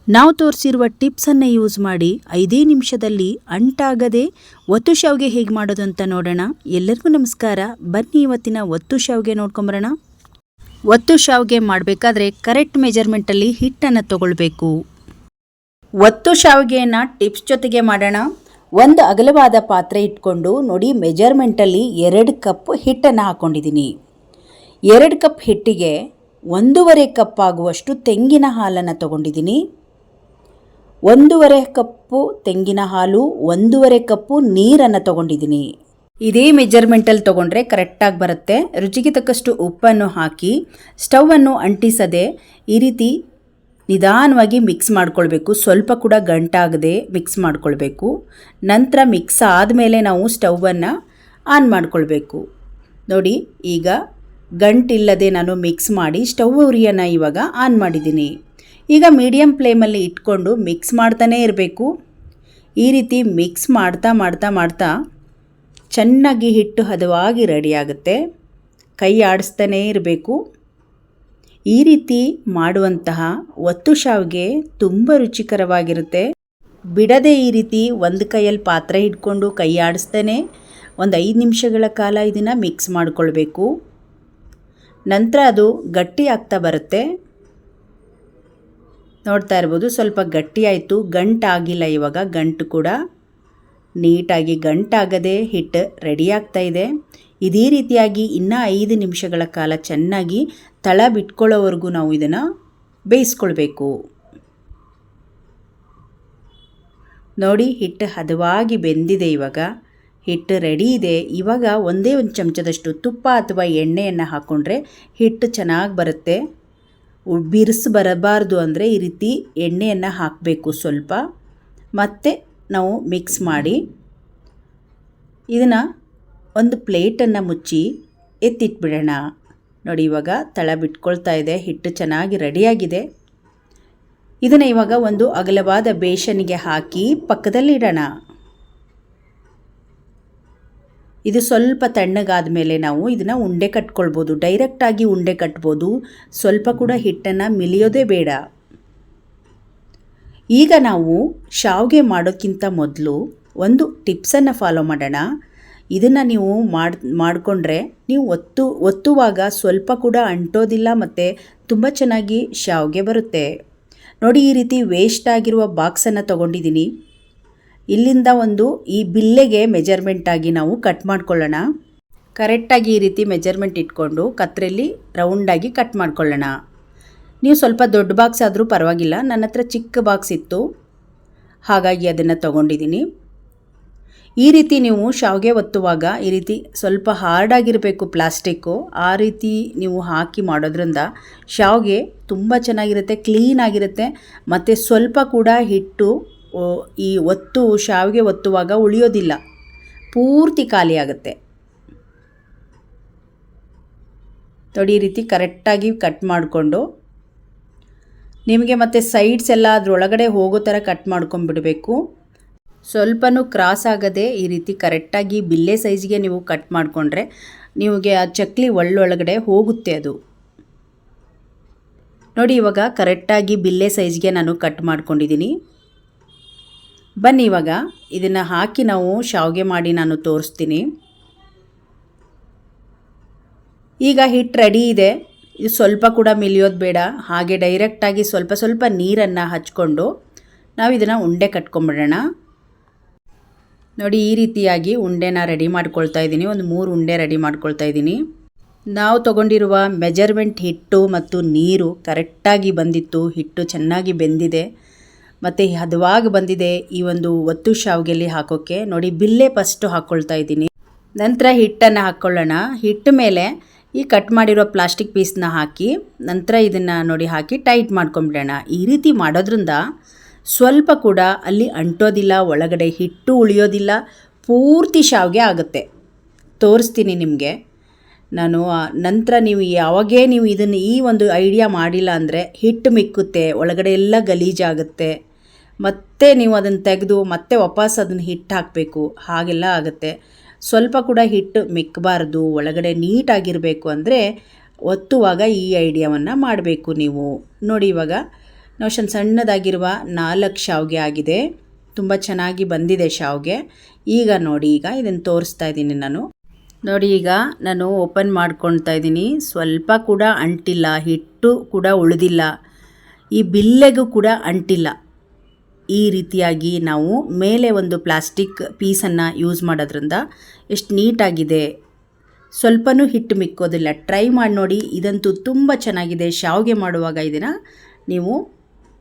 ನಾವು ತೋರಿಸಿರುವ ಟಿಪ್ಸನ್ನು ಯೂಸ್ ಮಾಡಿ 5 ನಿಮಿಷದಲ್ಲಿ ಅಂಟಾಗದೆ ಒತ್ತು ಶಾವಿಗೆ ಹೇಗೆ ಮಾಡೋದು ಅಂತ ನೋಡೋಣ. ಎಲ್ಲರಿಗೂ ನಮಸ್ಕಾರ. ಬನ್ನಿ ಇವತ್ತಿನ ಒತ್ತು ಶಾವಿಗೆ ನೋಡ್ಕೊಂಬರೋಣ. ಒತ್ತು ಶಾವಿಗೆ ಮಾಡಬೇಕಾದ್ರೆ ಕರೆಕ್ಟ್ ಮೆಜರ್ಮೆಂಟಲ್ಲಿ ಹಿಟ್ಟನ್ನು ತಗೊಳ್ಬೇಕು. ಒತ್ತು ಶಾವಿಗೆಯನ್ನು ಟಿಪ್ಸ್ ಜೊತೆಗೆ ಮಾಡೋಣ. ಒಂದು ಅಗಲವಾದ ಪಾತ್ರೆ ಇಟ್ಕೊಂಡು ನೋಡಿ, ಮೆಜರ್ಮೆಂಟಲ್ಲಿ 2 ಕಪ್ ಹಿಟ್ಟನ್ನು ಹಾಕ್ಕೊಂಡಿದ್ದೀನಿ. 2 ಕಪ್ ಹಿಟ್ಟಿಗೆ 1.5 ಕಪ್ ಆಗುವಷ್ಟು ತೆಂಗಿನ ಹಾಲನ್ನು ತಗೊಂಡಿದ್ದೀನಿ. 1.5 ಕಪ್ಪು ತೆಂಗಿನ ಹಾಲು, 1.5 ಕಪ್ಪು ನೀರನ್ನು ತಗೊಂಡಿದ್ದೀನಿ. ಇದೇ ಮೆಜರ್ಮೆಂಟಲ್ಲಿ ತಗೊಂಡ್ರೆ ಕರೆಕ್ಟಾಗಿ ಬರುತ್ತೆ. ರುಚಿಗೆ ತಕ್ಕಷ್ಟು ಉಪ್ಪನ್ನು ಹಾಕಿ ಸ್ಟವನ್ನು ಅಂಟಿಸದೆ ಈ ರೀತಿ ನಿಧಾನವಾಗಿ ಮಿಕ್ಸ್ ಮಾಡ್ಕೊಳ್ಬೇಕು. ಸ್ವಲ್ಪ ಕೂಡ ಗಂಟಾಗದೆ ಮಿಕ್ಸ್ ಮಾಡ್ಕೊಳ್ಬೇಕು. ನಂತರ ಮಿಕ್ಸ್ ಆದಮೇಲೆ ನಾವು ಸ್ಟವನ್ನು ಆನ್ ಮಾಡ್ಕೊಳ್ಬೇಕು. ನೋಡಿ, ಈಗ ಗಂಟಿಲ್ಲದೆ ನಾನು ಮಿಕ್ಸ್ ಮಾಡಿ ಸ್ಟವ್ ಉರಿಯನ್ನು ಇವಾಗ ಆನ್ ಮಾಡಿದ್ದೀನಿ. ಈಗ ಮೀಡಿಯಮ್ ಫ್ಲೇಮಲ್ಲಿ ಇಟ್ಕೊಂಡು ಮಿಕ್ಸ್ ಮಾಡ್ತಾನೇ ಇರಬೇಕು. ಈ ರೀತಿ ಮಿಕ್ಸ್ ಮಾಡ್ತಾ ಚೆನ್ನಾಗಿ ಹಿಟ್ಟು ಹದವಾಗಿ ರೆಡಿಯಾಗುತ್ತೆ. ಕೈ ಆಡಿಸ್ತಾನೇ ಇರಬೇಕು. ಈ ರೀತಿ ಮಾಡುವಂತಹ ಒತ್ತು ಶಾವಿಗೆ ತುಂಬ ರುಚಿಕರವಾಗಿರುತ್ತೆ. ಬಿಡದೆ ಈ ರೀತಿ ಒಂದು ಕೈಯಲ್ಲಿ ಪಾತ್ರೆ ಹಿಡ್ಕೊಂಡು ಕೈ ಆಡಿಸ್ತಾನೆ ಒಂದು 5 ನಿಮಿಷಗಳ ಕಾಲ ಇದನ್ನು ಮಿಕ್ಸ್ ಮಾಡಿಕೊಳ್ಬೇಕು. ನಂತರ ಅದು ಗಟ್ಟಿ ಆಗ್ತಾ ಬರುತ್ತೆ. ನೋಡ್ತಾ ಇರ್ಬೋದು, ಸ್ವಲ್ಪ ಗಟ್ಟಿ ಆಯಿತು, ಗಂಟಾಗಿಲ್ಲ. ಇವಾಗ ಗಂಟು ಕೂಡ ನೀಟಾಗಿ ಗಂಟಾಗದೆ ಹಿಟ್ಟು ರೆಡಿ ಆಗ್ತಾ ಇದೆ. ಇದೇ ರೀತಿಯಾಗಿ ಇನ್ನೂ 5 ನಿಮಿಷಗಳ ಕಾಲ ಚೆನ್ನಾಗಿ ತಳ ಬಿಟ್ಕೊಳ್ಳೋವರೆಗೂ ನಾವು ಇದನ್ನು ಬೇಯಿಸ್ಕೊಳ್ಬೇಕು. ನೋಡಿ, ಹಿಟ್ಟು ಹದವಾಗಿ ಬೆಂದಿದೆ. ಇವಾಗ ಹಿಟ್ಟು ರೆಡಿ ಇದೆ. ಇವಾಗ ಒಂದೇ ಒಂದು ಚಮಚದಷ್ಟು ತುಪ್ಪ ಅಥವಾ ಎಣ್ಣೆಯನ್ನು ಹಾಕ್ಕೊಂಡ್ರೆ ಹಿಟ್ಟು ಚೆನ್ನಾಗಿ ಬರುತ್ತೆ. ಬಿರುಸು ಬರಬಾರ್ದು ಅಂದರೆ ಈ ರೀತಿ ಎಣ್ಣೆಯನ್ನು ಹಾಕಬೇಕು ಸ್ವಲ್ಪ. ಮತ್ತೆ ನಾವು ಮಿಕ್ಸ್ ಮಾಡಿ ಇದನ್ನು ಒಂದು ಪ್ಲೇಟನ್ನು ಮುಚ್ಚಿ ಎತ್ತಿಟ್ಬಿಡೋಣ. ನೋಡಿ, ಇವಾಗ ತಳ ಬಿಟ್ಕೊಳ್ತಾ ಇದೆ. ಹಿಟ್ಟು ಚೆನ್ನಾಗಿ ರೆಡಿಯಾಗಿದೆ. ಇದನ್ನು ಇವಾಗ ಒಂದು ಅಗಲವಾದ ಬೇಸನ್ಗೆ ಹಾಕಿ ಪಕ್ಕದಲ್ಲಿ ಇಡೋಣ. ಇದು ಸ್ವಲ್ಪ ತಣ್ಣಗಾದ ಮೇಲೆ ನಾವು ಇದನ್ನು ಉಂಡೆ ಕಟ್ಕೊಳ್ಬೋದು. ಡೈರೆಕ್ಟಾಗಿ ಉಂಡೆ ಕಟ್ಬೋದು. ಸ್ವಲ್ಪ ಕೂಡ ಹಿಟ್ಟನ್ನು ಮಿಲಿಯೋದೇ ಬೇಡ. ಈಗ ನಾವು ಶಾವಿಗೆ ಮಾಡೋಕ್ಕಿಂತ ಮೊದಲು ಒಂದು ಟಿಪ್ಸನ್ನು ಫಾಲೋ ಮಾಡೋಣ. ಇದನ್ನು ನೀವು ಮಾಡಿಕೊಂಡ್ರೆ ನೀವು ಒತ್ತುವಾಗ ಸ್ವಲ್ಪ ಕೂಡ ಅಂಟೋದಿಲ್ಲ ಮತ್ತು ತುಂಬ ಚೆನ್ನಾಗಿ ಶಾವಿಗೆ ಬರುತ್ತೆ. ನೋಡಿ, ಈ ರೀತಿ ವೇಸ್ಟ್ ಆಗಿರುವ ಬಾಕ್ಸನ್ನು ತೊಗೊಂಡಿದ್ದೀನಿ. ಇಲ್ಲಿಂದ ಒಂದು ಈ ಬಿಲ್ಲೆಗೆ ಮೆಜರ್ಮೆಂಟಾಗಿ ನಾವು ಕಟ್ ಮಾಡ್ಕೊಳ್ಳೋಣ. ಕರೆಕ್ಟಾಗಿ ಈ ರೀತಿ ಮೆಜರ್ಮೆಂಟ್ ಇಟ್ಕೊಂಡು ಕತ್ತರಲ್ಲಿ ರೌಂಡಾಗಿ ಕಟ್ ಮಾಡ್ಕೊಳ್ಳೋಣ. ನೀವು ಸ್ವಲ್ಪ ದೊಡ್ಡ ಬಾಕ್ಸ್ ಆದರೂ ಪರವಾಗಿಲ್ಲ. ನನ್ನ ಹತ್ರ ಚಿಕ್ಕ ಬಾಕ್ಸ್ ಇತ್ತು, ಹಾಗಾಗಿ ಅದನ್ನು ತೊಗೊಂಡಿದ್ದೀನಿ. ಈ ರೀತಿ ನೀವು ಶಾವಿಗೆ ಒತ್ತುವಾಗ ಈ ರೀತಿ ಸ್ವಲ್ಪ ಹಾರ್ಡಾಗಿರಬೇಕು ಪ್ಲಾಸ್ಟಿಕ್ಕು. ಆ ರೀತಿ ನೀವು ಹಾಕಿ ಮಾಡೋದ್ರಿಂದ ಶಾವಿಗೆ ತುಂಬ ಚೆನ್ನಾಗಿರುತ್ತೆ, ಕ್ಲೀನಾಗಿರುತ್ತೆ. ಮತ್ತು ಸ್ವಲ್ಪ ಕೂಡ ಹಿಟ್ಟು ಈ ಶಾವಿಗೆ ಒತ್ತುವಾಗ ಉಳಿಯೋದಿಲ್ಲ, ಪೂರ್ತಿ ಖಾಲಿ ಆಗುತ್ತೆ. ನೋಡಿ, ಈ ರೀತಿ ಕರೆಕ್ಟಾಗಿ ಕಟ್ ಮಾಡಿಕೊಂಡು ನಿಮಗೆ ಮತ್ತು ಸೈಡ್ಸ್ ಎಲ್ಲ ಅದರೊಳಗಡೆ ಹೋಗೋ ಥರ ಕಟ್ ಮಾಡ್ಕೊಂಡ್ಬಿಡಬೇಕು. ಸ್ವಲ್ಪನೂ ಕ್ರಾಸ್ ಆಗದೆ ಈ ರೀತಿ ಕರೆಕ್ಟಾಗಿ ಬಿಲ್ಲೆ ಸೈಜ್ಗೆ ನೀವು ಕಟ್ ಮಾಡಿಕೊಂಡ್ರೆ ನಿಮಗೆ ಆ ಚಕ್ಲಿ ಒಳ್ಳೊಳಗಡೆ ಹೋಗುತ್ತೆ ಅದು. ನೋಡಿ, ಇವಾಗ ಕರೆಕ್ಟಾಗಿ ಬಿಲ್ಲೆ ಸೈಜ್ಗೆ ನಾನು ಕಟ್ ಮಾಡ್ಕೊಂಡಿದ್ದೀನಿ. ಬನ್ನಿ ಇವಾಗ ಇದನ್ನು ಹಾಕಿ ನಾವು ಶಾವಿಗೆ ಮಾಡಿ ನಾನು ತೋರಿಸ್ತೀನಿ. ಈಗ ಹಿಟ್ಟು ರೆಡಿ ಇದೆ. ಇದು ಸ್ವಲ್ಪ ಕೂಡ ಮಿಲಿಯೋದು ಬೇಡ. ಹಾಗೆ ಡೈರೆಕ್ಟಾಗಿ ಸ್ವಲ್ಪ ನೀರನ್ನು ಹಚ್ಕೊಂಡು ನಾವು ಇದನ್ನು ಉಂಡೆ ಕಟ್ಕೊಂಬಿಡೋಣ. ನೋಡಿ, ಈ ರೀತಿಯಾಗಿ ಉಂಡೆನ ರೆಡಿ ಮಾಡ್ಕೊಳ್ತಾ ಇದ್ದೀನಿ. ಒಂದು 3 ಉಂಡೆ ರೆಡಿ ಮಾಡ್ಕೊಳ್ತಾ ಇದ್ದೀನಿ. ನಾವು ತೊಗೊಂಡಿರುವ ಮೆಜರ್ಮೆಂಟ್ ಹಿಟ್ಟು ಮತ್ತು ನೀರು ಕರೆಕ್ಟಾಗಿ ಬಂದಿತ್ತು. ಹಿಟ್ಟು ಚೆನ್ನಾಗಿ ಬೆಂದಿದೆ ಮತ್ತು ಹದವಾಗಿ ಬಂದಿದೆ ಈ ಒಂದು ಒತ್ತು ಶಾವಿಗೆಯಲ್ಲಿ ಹಾಕೋಕ್ಕೆ. ನೋಡಿ, ಬಿಲ್ಲೆ ಫಸ್ಟು ಹಾಕ್ಕೊಳ್ತಾ ಇದ್ದೀನಿ. ನಂತರ ಹಿಟ್ಟನ್ನು ಹಾಕ್ಕೊಳ್ಳೋಣ. ಹಿಟ್ಟು ಮೇಲೆ ಈ ಕಟ್ ಮಾಡಿರೋ ಪ್ಲಾಸ್ಟಿಕ್ ಪೀಸ್ನ ಹಾಕಿ ನಂತರ ಇದನ್ನು ನೋಡಿ ಹಾಕಿ ಟೈಟ್ ಮಾಡ್ಕೊಂಬಿಡೋಣ. ಈ ರೀತಿ ಮಾಡೋದ್ರಿಂದ ಸ್ವಲ್ಪ ಕೂಡ ಅಲ್ಲಿ ಅಂಟೋದಿಲ್ಲ, ಒಳಗಡೆ ಹಿಟ್ಟು ಉಳಿಯೋದಿಲ್ಲ, ಪೂರ್ತಿ ಶಾವಿಗೆ ಆಗುತ್ತೆ. ತೋರಿಸ್ತೀನಿ ನಿಮಗೆ ನಾನು. ನಂತರ ನೀವು ಯಾವಾಗೇ ನೀವು ಇದನ್ನು ಈ ಒಂದು ಐಡಿಯಾ ಮಾಡಿಲ್ಲ ಅಂದರೆ ಹಿಟ್ಟು ಮಿಕ್ಕುತ್ತೆ, ಒಳಗಡೆ ಎಲ್ಲ ಗಲೀಜಾಗುತ್ತೆ. ಮತ್ತೆ ನೀವು ಅದನ್ನು ತೆಗೆದು ಮತ್ತೆ ವಾಪಸ್ ಅದನ್ನು ಹಿಟ್ಟು ಹಾಕಬೇಕು, ಹಾಗೆಲ್ಲ ಆಗುತ್ತೆ. ಸ್ವಲ್ಪ ಕೂಡ ಹಿಟ್ಟು ಮಿಕ್ಕಬಾರ್ದು, ಒಳಗಡೆ ನೀಟಾಗಿರಬೇಕು ಅಂದರೆ ಒತ್ತುವಾಗ ಈ ಐಡಿಯಾವನ್ನು ಮಾಡಬೇಕು ನೀವು. ನೋಡಿ, ಇವಾಗ ನಾವು ಸಣ್ಣದಾಗಿರುವ 4 ಶಾವಿಗೆ ಆಗಿದೆ. ತುಂಬ ಚೆನ್ನಾಗಿ ಬಂದಿದೆ ಶಾವಿಗೆ. ಈಗ ನೋಡಿ, ಈಗ ಇದನ್ನು ತೋರಿಸ್ತಾ ಇದ್ದೀನಿ ನಾನು. ನೋಡಿ, ಈಗ ನಾನು ಓಪನ್ ಮಾಡ್ಕೊಳ್ತಾ ಇದ್ದೀನಿ. ಸ್ವಲ್ಪ ಕೂಡ ಅಂಟಿಲ್ಲ, ಹಿಟ್ಟು ಕೂಡ ಉಳಿದಿಲ್ಲ, ಈ ಬಿಲ್ಲೆಗೂ ಕೂಡ ಅಂಟಿಲ್ಲ. ಈ ರೀತಿಯಾಗಿ ನಾವು ಮೇಲೆ ಒಂದು ಪ್ಲಾಸ್ಟಿಕ್ ಪೀಸನ್ನು ಯೂಸ್ ಮಾಡೋದ್ರಿಂದ ಎಷ್ಟು ನೀಟಾಗಿದೆ, ಸ್ವಲ್ಪನೂ ಹಿಟ್ಟು ಮಿಕ್ಕೋದಿಲ್ಲ. ಟ್ರೈ ಮಾಡಿ ನೋಡಿ, ಇದಂತೂ ತುಂಬ ಚೆನ್ನಾಗಿದೆ. ಶಾವಿಗೆ ಮಾಡುವಾಗ ಇದನ್ನು ನೀವು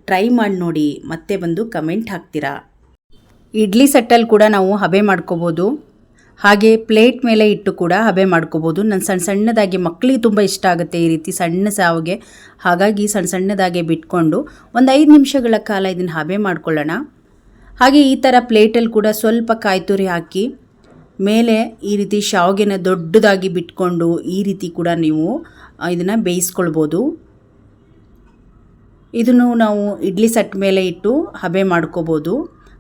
ಟ್ರೈ ಮಾಡಿ ನೋಡಿ, ಮತ್ತೆ ಬಂದು ಕಮೆಂಟ್ ಹಾಕ್ತೀರಾ. ಇಡ್ಲಿ ಸೆಟ್ಟಲ್ಲಿ ಕೂಡ ನಾವು ಹಬೆ ಮಾಡ್ಕೋಬೋದು, ಹಾಗೆ ಪ್ಲೇಟ್ ಮೇಲೆ ಇಟ್ಟು ಕೂಡ ಹಬೆ ಮಾಡ್ಕೋಬೋದು. ನಾನು ಸಣ್ಣದಾಗಿ, ಮಕ್ಕಳಿಗೆ ತುಂಬ ಇಷ್ಟ ಆಗುತ್ತೆ ಈ ರೀತಿ ಸಣ್ಣ ಶಾವಿಗೆ, ಹಾಗಾಗಿ ಸಣ್ಣದಾಗೆ ಬಿಟ್ಕೊಂಡು ಒಂದು 5 ನಿಮಿಷಗಳ ಕಾಲ ಇದನ್ನು ಹಬೆ ಮಾಡ್ಕೊಳ್ಳೋಣ. ಹಾಗೆ ಈ ಥರ ಪ್ಲೇಟಲ್ಲಿ ಕೂಡ ಸ್ವಲ್ಪ ಕಾಯಿ ತುರಿ ಹಾಕಿ ಮೇಲೆ ಈ ರೀತಿ ಶಾವಿಗೆನ ದೊಡ್ಡದಾಗಿ ಬಿಟ್ಕೊಂಡು ಈ ರೀತಿ ಕೂಡ ನೀವು ಇದನ್ನು ಬೇಯಿಸ್ಕೊಳ್ಬೋದು. ಇದನ್ನು ನಾವು ಇಡ್ಲಿ ಸೆಟ್ ಮೇಲೆ ಇಟ್ಟು ಹಬೆ ಮಾಡ್ಕೋಬೋದು.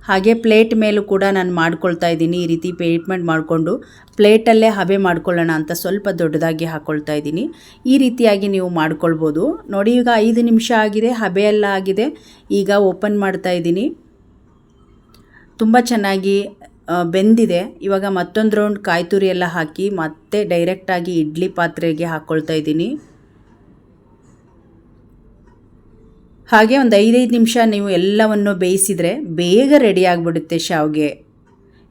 ಹಾಗೆ ಪ್ಲೇಟ್ ಮೇಲೂ ಕೂಡ ನಾನು ಮಾಡ್ಕೊಳ್ತಾ ಇದ್ದೀನಿ. ಈ ರೀತಿ ಪೇಟ್ಮೆಂಟ್ ಮಾಡಿಕೊಂಡು ಪ್ಲೇಟಲ್ಲೇ ಹಬೆ ಮಾಡ್ಕೊಳ್ಳೋಣ ಅಂತ ಸ್ವಲ್ಪ ದೊಡ್ಡದಾಗಿ ಹಾಕ್ಕೊಳ್ತಾ ಇದ್ದೀನಿ. ಈ ರೀತಿಯಾಗಿ ನೀವು ಮಾಡ್ಕೊಳ್ಬೋದು. ನೋಡಿ, ಈಗ 5 ನಿಮಿಷ ಆಗಿದೆ, ಹಬೆ ಎಲ್ಲ ಆಗಿದೆ. ಈಗ ಓಪನ್ ಮಾಡ್ತಾ ಇದ್ದೀನಿ. ತುಂಬ ಚೆನ್ನಾಗಿ ಬೆಂದಿದೆ. ಇವಾಗ ಮತ್ತೊಂದು ರೌಂಡ್ ಕಾಯಿ ತುರಿ ಎಲ್ಲ ಹಾಕಿ ಮತ್ತೆ ಡೈರೆಕ್ಟಾಗಿ ಇಡ್ಲಿ ಪಾತ್ರೆಗೆ ಹಾಕ್ಕೊಳ್ತಾ ಇದ್ದೀನಿ. ಹಾಗೆ ಒಂದು 5 ನಿಮಿಷ ನೀವು ಎಲ್ಲವನ್ನು ಬೇಯಿಸಿದರೆ ಬೇಗ ರೆಡಿ ಆಗಿಬಿಡುತ್ತೆ ಶಾವಿಗೆ.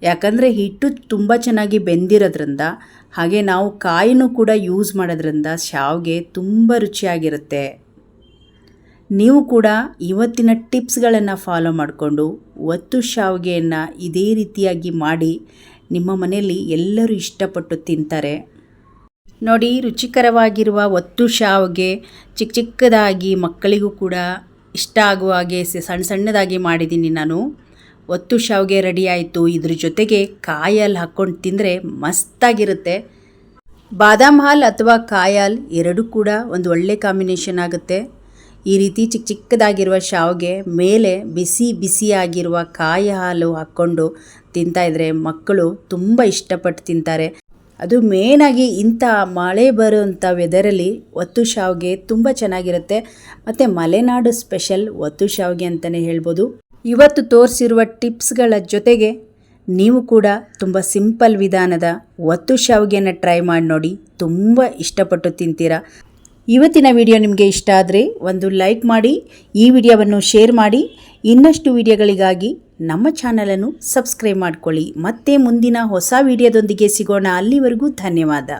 ಯಾಕಂದರೆ ಹಿಟ್ಟು ತುಂಬ ಚೆನ್ನಾಗಿ ಬೆಂದಿರೋದ್ರಿಂದ, ಹಾಗೆ ನಾವು ಕಾಯಿನೂ ಕೂಡ ಯೂಸ್ ಮಾಡೋದ್ರಿಂದ ಶಾವಿಗೆ ತುಂಬ ರುಚಿಯಾಗಿರುತ್ತೆ. ನೀವು ಕೂಡ ಇವತ್ತಿನ ಟಿಪ್ಸ್ಗಳನ್ನು ಫಾಲೋ ಮಾಡಿಕೊಂಡು ಒತ್ತು ಶಾವಿಗೆಯನ್ನು ಇದೇ ರೀತಿಯಾಗಿ ಮಾಡಿ ನಿಮ್ಮ ಮನೆಯಲ್ಲಿ ಎಲ್ಲರೂ ಇಷ್ಟಪಟ್ಟು ತಿಂತಾರೆ. ನೋಡಿ, ರುಚಿಕರವಾಗಿರುವ ಒತ್ತು ಶಾವಿಗೆ ಚಿಕ್ಕದಾಗಿ ಮಕ್ಕಳಿಗೂ ಕೂಡ ಇಷ್ಟ ಆಗುವ ಹಾಗೆ ಸಣ್ಣದಾಗಿ ಮಾಡಿದ್ದೀನಿ ನಾನು. ಒತ್ತು ಶಾವಿಗೆ ರೆಡಿ ಆಯಿತು. ಇದ್ರ ಜೊತೆಗೆ ಕಾಯಿ ಹಾಲು ಹಾಕ್ಕೊಂಡು ತಿಂದರೆ ಮಸ್ತಾಗಿರುತ್ತೆ. ಬಾದಾಮ್ ಹಾಲು ಅಥವಾ ಕಾಯಿ ಹಾಲು ಎರಡೂ ಕೂಡ ಒಂದು ಒಳ್ಳೆ ಕಾಂಬಿನೇಷನ್ ಆಗುತ್ತೆ. ಈ ರೀತಿ ಚಿಕ್ಕದಾಗಿರುವ ಶಾವಿಗೆ ಮೇಲೆ ಬಿಸಿಯಾಗಿರುವ ಕಾಯಿ ಹಾಲು ಹಾಕ್ಕೊಂಡು ತಿಂತಾಯಿದ್ರೆ ಮಕ್ಕಳು ತುಂಬ ಇಷ್ಟಪಟ್ಟು ತಿಂತಾರೆ. ಅದು ಮೇನಾಗಿ ಇಂಥ ಮಳೆ ಬರುವಂಥ ವೆದರಲ್ಲಿ ಒತ್ತು ಶಾವಿಗೆ ತುಂಬ ಚೆನ್ನಾಗಿರುತ್ತೆ. ಮತ್ತು ಮಲೆನಾಡು ಸ್ಪೆಷಲ್ ಒತ್ತು ಶಾವಿಗೆ ಅಂತಲೇ ಹೇಳ್ಬೋದು. ಇವತ್ತು ತೋರಿಸಿರುವ ಟಿಪ್ಸ್ಗಳ ಜೊತೆಗೆ ನೀವು ಕೂಡ ತುಂಬ ಸಿಂಪಲ್ ವಿಧಾನದ ಒತ್ತು ಶಾವಿಗೆಯನ್ನು ಟ್ರೈ ಮಾಡಿ ನೋಡಿ, ತುಂಬ ಇಷ್ಟಪಟ್ಟು ತಿಂತೀರಾ. ಇವತ್ತಿನ ವಿಡಿಯೋ ನಿಮಗೆ ಇಷ್ಟ ಆದರೆ ಒಂದು ಲೈಕ್ ಮಾಡಿ, ಈ ವಿಡಿಯೋವನ್ನು ಶೇರ್ ಮಾಡಿ. ಇನ್ನಷ್ಟು ವಿಡಿಯೋಗಳಿಗಾಗಿ ನಮ್ಮ ಚಾನಲನ್ನು ಸಬ್ಸ್ಕ್ರೈಬ್ ಮಾಡ್ಕೊಳ್ಳಿ. ಮತ್ತೆ ಮುಂದಿನ ಹೊಸ ವಿಡಿಯೋದೊಂದಿಗೆ ಸಿಗೋಣ. ಅಲ್ಲಿವರೆಗೂ ಧನ್ಯವಾದ.